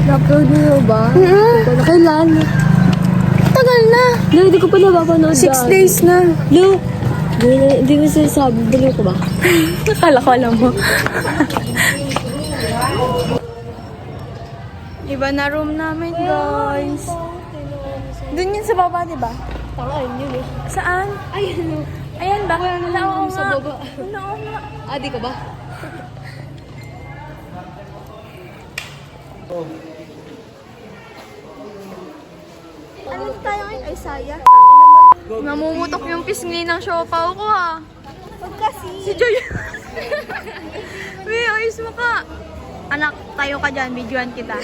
Na-upload mo ba? Kailan? Tagal na. No, hindi ko pa napapanood. 6 days na. No, hindi mo sinasabi. Dali ko ba? Akala ko alam mo. Iba na room namin, guys. Doon yun sa baba, di ba? Ayun yun eh. Saan? Ayun. Ayan ba? Oo Sa nga. baba. Oo nga. Ah, di ka ba? Ano tayo ngayon? Ay, saya. Namumutok yung pisngi ng siopaw ko, ha. Huwag kasi. Si Joy. May ayos mo ka. Anak, tayo ka dyan. Videoan kita.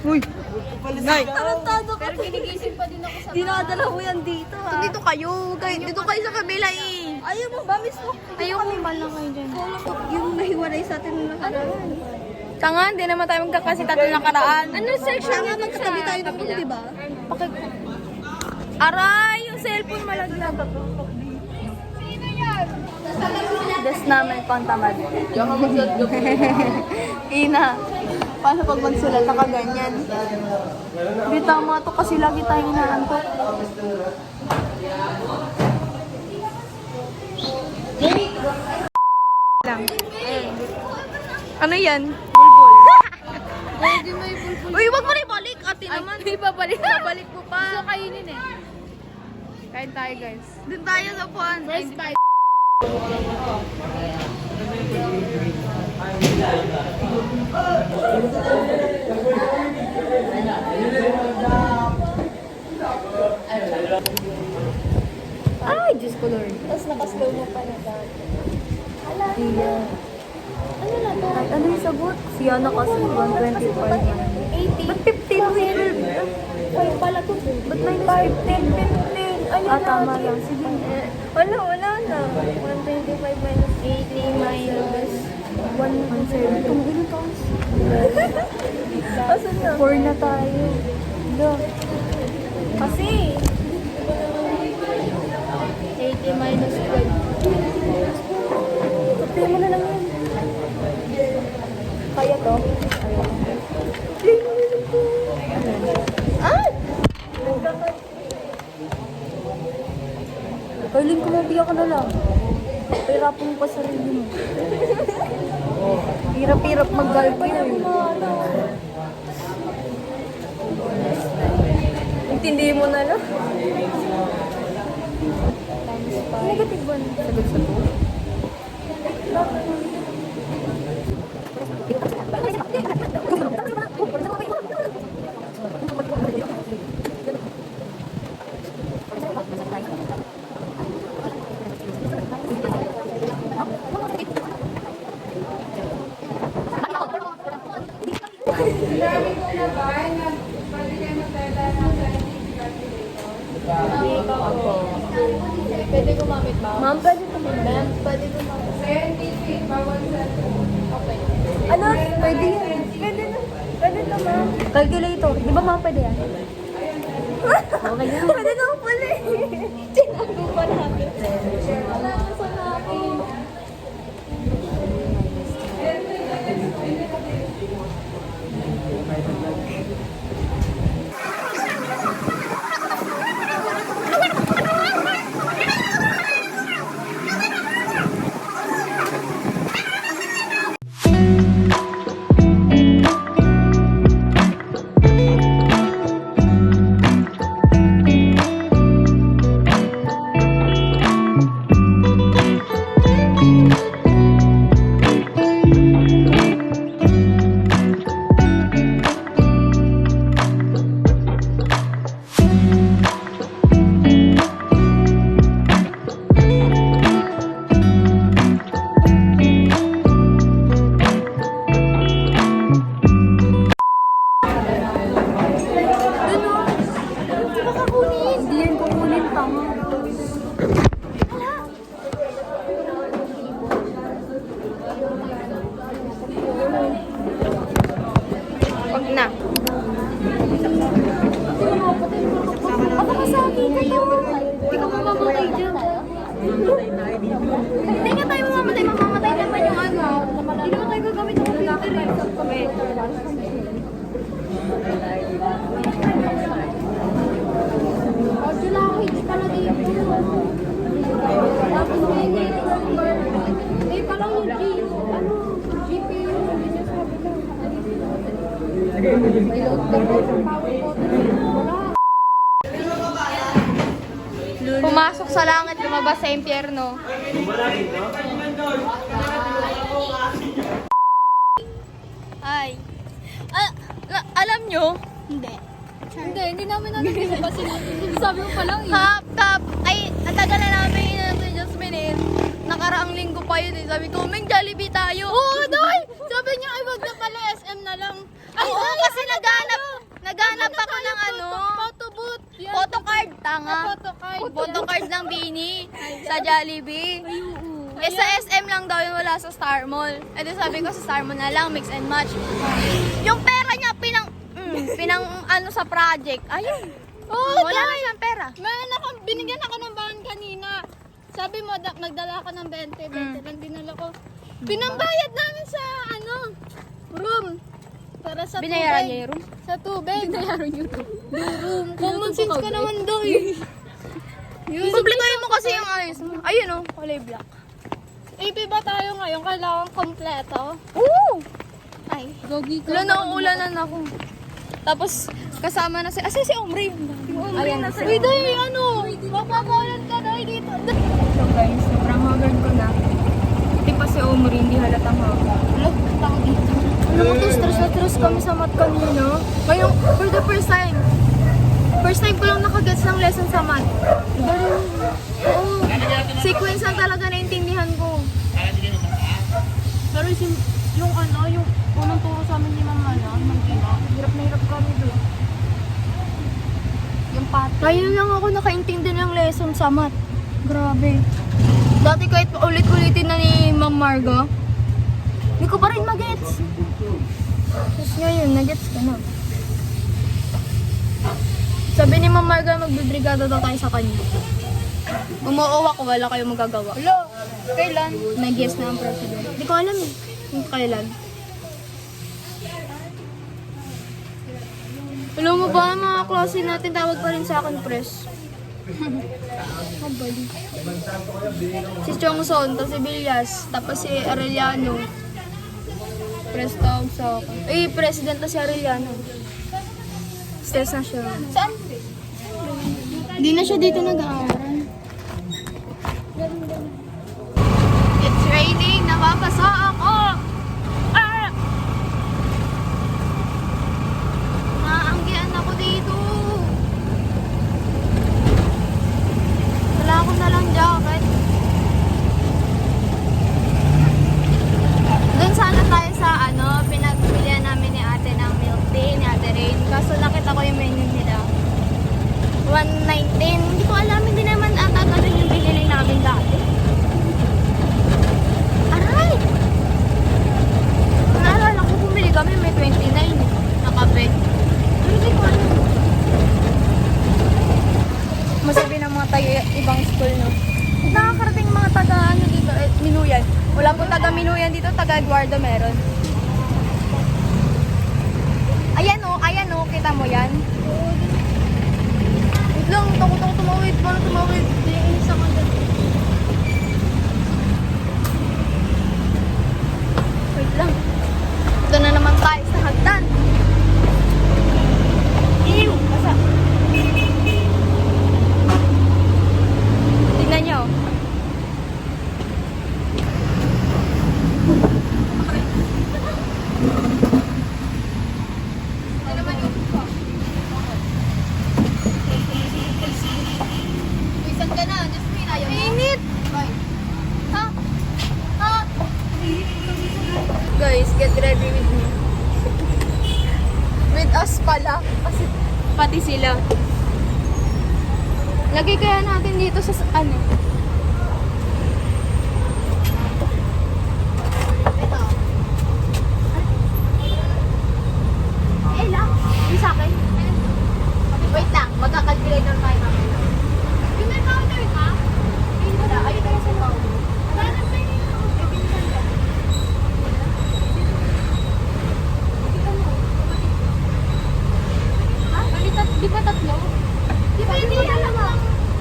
Uy. Nay. Tarantado ka. Pero ginigising pa din ako sa dinadala mo yan dito ha. Dito kayo. Dito kayo sa kabila eh. Ayaw mo ba mismo? Ayoko ba lang kayo dyan. Yung nahiwalay sa atin na nakaraan. Tanga, hindi naman tayo magkakasi tatlo nakaraan. Ano section nga magkatabi tayo ng di ba? Aray, yung cellphone malaglag. Des namin pantamad. Ina, paano pag magsulat ka ganyan? Di tama to kasi lagi tayong inaantok. Lang. Ano yan? Bulbul. Uy, wag mo na ibalik. Ate naman. Ibabalik. Babalik mo pa. Gusto kainin eh. Kain tayo guys. Doon tayo sa puan. First bite. Ay, Diyos ko Lord. Tapos nakaslow mo pa na dati. Siya. Ano na to? Ano yung sagot? Siya na kasi 125. 80. Ba't 15? Ay, pala to. Ba't may 5, 10, 15? Ayun tama na. lang. Sige. Wala na. 125 minus 80 minus 117. Kung ilan taons? Asan na? 4 na tayo. Look. Kasi 80 minus 12. Kapit mo na lang yan. Kaya to? Ah! Darling, kumabiyak ka na lang. Pahirapan mo pa sarili mo. Hirap-hirap mag-calculate. Intindi mo na lang. Negative 1. Sagot sa 2. Pwede gumamit ba? Ma'am, pwede ito. Ma'am, pwede gumamit. Okay. Ano? Pwede yan. Pwede na. Pwede na, ma'am. Calculator. Di ba ma'am pwede yan? Okay yan. Pwede na pala eh. Tinago pa namin. Wala na sa namin. May load ka po. Pumasok sa langit, lumabas sa impyerno. Ay. Alam nyo? Hindi namin alam yung kasi sabi mo pa lang eh. Hap. Ay, ang tagal na namin inanap ni Jasmine eh. Nakaraang linggo pa yun eh. Sabi ko, Ming, Jollibee tayo. Oo, Doy! Sabi niya, ay wag na pala, SM na lang. Ay, Oo, kasi naghanap ako ng ano. Photobooth. Yan. Photocard, tanga. Photocard. Photocard ng Bini sa Jollibee. Ay, oo. Eh sa SM lang daw yun, wala sa Star Mall. Eh di sabi ko sa Star Mall na lang, mix and match. Yung pera niya, pinang ano sa project. Ayun. Oo, Wala na siyang pera. Binigyan ako ng bahan kanina. Sabi mo, nagdala ako ng 20 lang dinala ko. Pinambayad namin sa, room. Para sa Binayaran tubig. niya yung room? Sa tubig. Binayaran yung room. Common sense ka naman daw eh. Kumplituhin mo kasi yung ayos mo. Ayun oh, kulay black. AP ba tayo ngayon? Kailangan kompleto. Oo! Ay. Gogi Wala na, ulanan ako. Tapos, kasama na si Omri. Ayan na Uy, Doy, mapapawalan ka, Doy, dito. So guys, sobrang haggard ko na. Hindi pa si Omri, hindi halatang haggard. Look, tao dito. Alam mo, stress na stress kami sa math kanina. Ngayon, for the first time ko lang nakagets ng lesson sa math. Oo. Sequence lang talaga naintindihan ko. Pero yung unang turo sa amin ni Mama Magdina, hirap na hirap kami doon. Yung pati. Ngayon lang ako nakaintindi ng lesson sa math. Grabe. Dati kahit ulit-ulitin na ni Ma'am Marga, hindi ko pa rin magets. Tapos ngayon, nagets ka na. Sabi ni Ma'am Marga, magbibrigada daw tayo sa kanya. Umuuwa ko, wala kayong magagawa. Hello, kailan? Nag-yes na ang president. Hindi ko alam eh. Kung kailan. Alam mo ba, mga klase natin, tawag pa rin sa akin, press. Mabali. Si Chongson, tapos si Villas, tapos si Arellano. Press tawag sa akin. Eh, president na si Arellano. Stress na siya. Saan? Hindi na siya dito nag-aaral. It's raining! Nababasa ako! Ah! Naanggian ako dito! Wala akong nalang jacket. Doon sana tayo sa pinagbilihan namin ni ate ng milk tea, ni ate Rain. Kaso nakita ko yung menu nila. 119. Hindi ko alam, hindi naman ata ganun yung binili namin dati. Aray! Naalala ko, bumili kami, may 29 na kape. Pero hindi ko alam. Masabi ng mga tayo ibang school, no? Nakakarating mga taga, dito, Minuyan. Wala pong taga Minuyan dito, taga Eduardo meron. Ayan o, kita mo yan? Wait lang, takot tumawid. Paano tumawid? Inis ako doon. Wait lang. Ito na naman tayo sa hagdan. Ew! Basa. Tingnan nyo. Isan ka na, Jasmine, ayaw mo. Init! Ha? Guys, get ready with me. With us pala. Kasi pati sila. Lagay kaya natin dito sa ano. Ito. Lang. Yung sa akin. Wait lang, magka-calculator tayo mamaya. Yung may counter ka? Wala, ayun tayo sa loob. Wala na tayo yung counter. Pinsan ka. Ha? Di ba tatlo? Di ba hindi alam lang?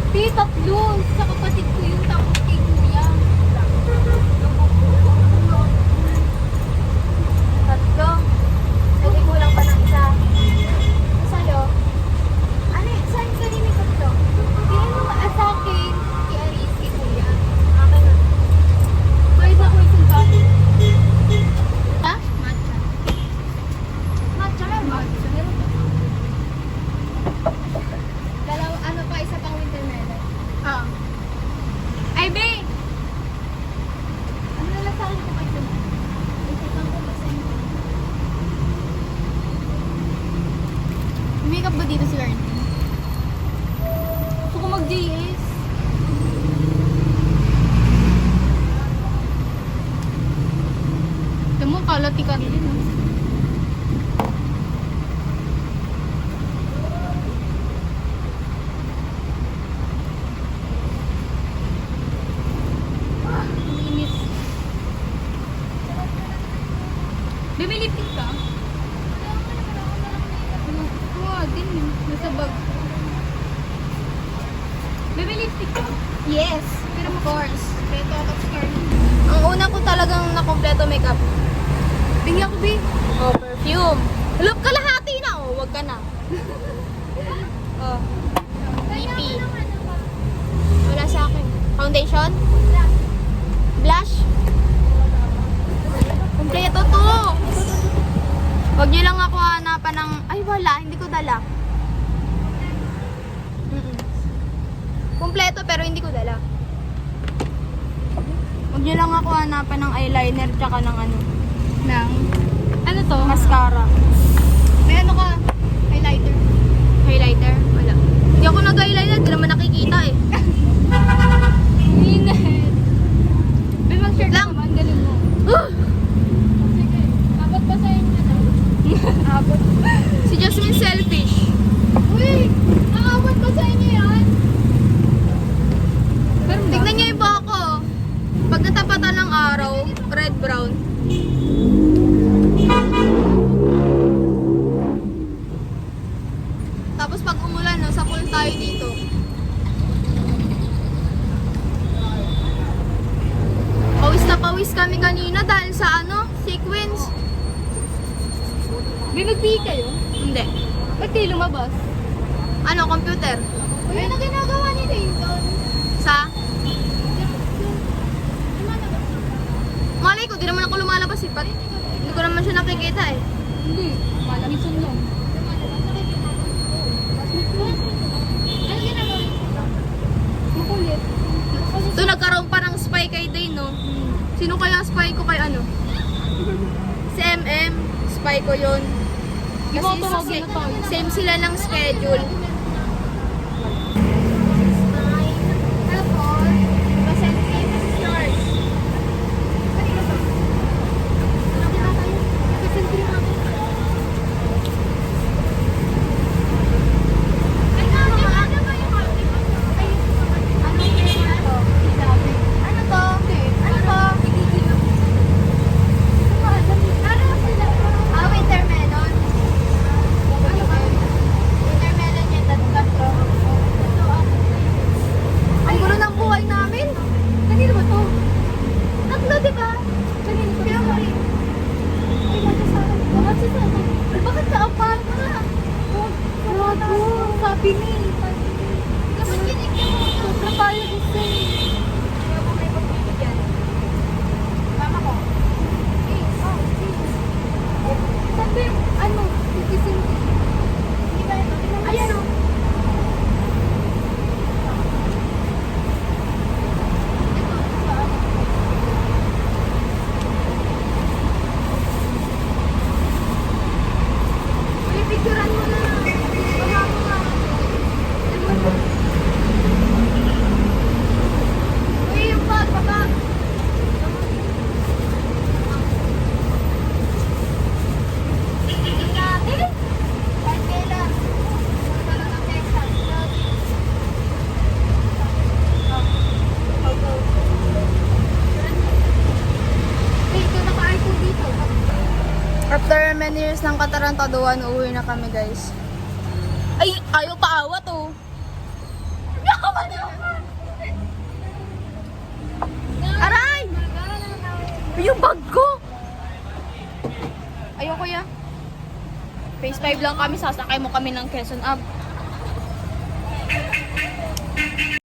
Di, tatlo. Sa kapatid ko yung tapos kay kuya. Tatlo. Sabi ko lang pa ng isa. Makeup ba dito si Arnie? Gusto ko mag-JS. Ito mo, kalati ka rin. No? Inis. Baby, lipstick ka? Kuha din. Nasa bag. Baby, lipstick ka? Yes. Pero of course. Beto out of skirt. Ang una ko talagang nakompleto makeup. Bingyan ko, B. Oh, perfume. Look, kalahati na. Oh, wag ka na. Oh. BP. Wala sa akin. Foundation? Blush? Kompleto to. Wag niyo lang ako hanapan ng... Ay, wala. Hindi ko dala. Kompleto pero hindi ko dala. Huwag niyo lang ako hanapan ng eyeliner tsaka ng ano. Nang? Ano to? Mascara. May ano ka? Highlighter. Highlighter? Wala. Hindi ako nag-eyeliner. Hindi naman nakikita eh. Minute. May mag-share Lang. naman. Galing mo. Sige. Abot pa sa inyo na. Abot. Si Jasmine selfish. Uy! Nakabot pa sa inyo yan? Pero Tignan niyo yung buhok ko. Pag natapatan ng araw, red-brown. Tapos pag umulan, no, sa pool tayo dito. Pawis na pawis kami kanina dahil sa ano, sequence. May mag-PE kayo? Hindi. Ba't kayo lumabas? Ano, computer. Uy, ano ginagawa ni Dayton? Sa? Malay ko, di naman ako lumalabas eh. Hindi ko naman siya nakikita eh. Hindi. Malamisan lang. Ano ginagawa? Makulit. Ito, nagkaroon pa ng spy kay Day, no? Sino kaya spy ko kay ano? Si MM. Spy ko yun. Di ba tawagin na tayo? Same sila ng schedule. Ang gulo ng buhay namin. Kanino ba to? Tatlo, di ba? Kanino ba? Kaya mali. Ay, magkasama. Magkasama. Ay, bakit kaapat na? Grago. Sabi ni. Dapat kinigyan mo. Sobra tayo gusto eh. Kaya kung may pagbibigyan. Mama ko. Sabi, ano? Tikisin. Di ba ito? Ayan o. Picturean mo na. Baba mo nga. Uy, yung bag, baba. Dati? Kahit kailan. Wala ng Texas. Dito, naka-iPhone dito. After many years ng katarantaduan, uuwi na kami, guys. Ay, ayaw pa awat, oh. Aray! Yung bag ko! Ayoko ya. Phase 5 lang kami, sasakay mo kami ng Quezon Ave.